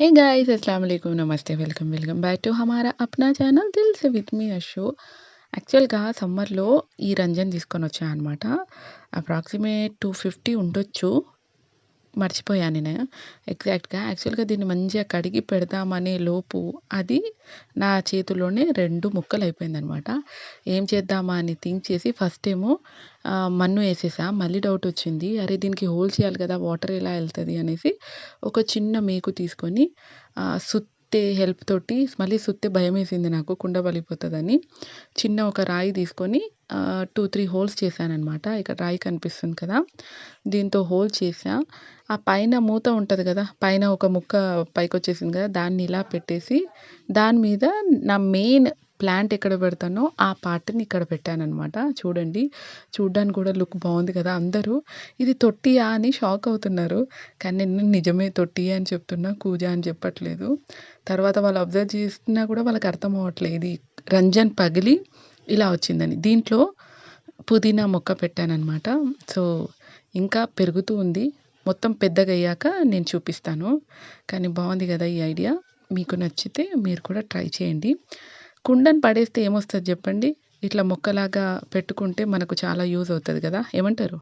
Hey guys अस्सलाम वालेकुम नमస్తే welcome back to హమారా అప్నా ఛానల్ దిల్ సే విత్ మీ అషు. యాక్చువల్‌గా సమ్మర్‌లో ఈ రంజన్ తీసుకొనొచ్చా అనమాట. అప్రాక్సిమేట్ 250 ఉండొచ్చు. మర్చిపోయాను నేను ఎగ్జాక్ట్‌గా. యాక్చువల్‌గా దీన్ని మంచిగా కడిగి పెడదామనే లోపు అది నా చేతిలోనే 2 ముక్కలయిపోయిందనమాట. ఏం చేద్దామా అని థింక్ చేసి ఫస్ట్ ఏమో మన్ను ఏసేసా. మళ్ళీ డౌటొచ్చింది. అరే! దీనికి హోల్ చేయాలి కదా! వాటర్ ఎలా ఎళ్తది అనేసి ఒక చిన్న మేకు తీసుకొని సుత్తె హెల్ప్ తోటి మళ్ళీ సుత్తె భయమేసింది నాకు కుండ పగిలిపోతదని. చిన్న ఒక రాయి తీసుకొని 2, 3 హోల్స్ చేశాననమాట. ఇక్కడ రాయి కనిపిస్తుంది కదా! దీంతో హోల్ చేశా. ఆ పైన మూత ఉంటది గదా! పైన ఒక ముక్క పైకొచ్చేసింది గదా! దాన్ని ఇలా పెట్టేసి దాని మీద నా మెయిన్ ప్లాంట్ ఎక్కడ పెడతానో ఆ పార్ట్‌ని ఇక్కడ పెట్టాననమాట. చూడండి. చూడ్డానికి కూడా లుక్ బావుంది కదా! అందరూ ఇది తొట్టియా అని షాక్ అవుతున్నారు. కానీ నేను నిజమే తొట్టియే అని చెప్తున్నా. కూజా అని చెప్పట్లేదు. తర్వాత వాళ్ళు అబ్జర్వ్ చేస్తున్నా కూడా వాళ్ళకి అర్థం అవ్వట్లే. ఇది రంజన్ పగిలి ఇలా వచ్చిందని. దీంట్లో పుదీనా మొక్క పెట్టాననమాట. సో, ఇంకా పెరుగుతూ ఉంది. మొత్తం పెద్దగయ్యాక నేను చూపిస్తాను. కానీ బావుంది గదా! ఈ ఐడియా. మీకు నచ్చితే మీరు కూడా ట్రై చేయండి. కుండని పడేస్తే ఏమొస్తది జెప్పండి? ఇట్లా మొక్కలాగా పెట్టుకుంటే మనకు చాలా యూజ్ అవుతది గదా! ఏమంటారు?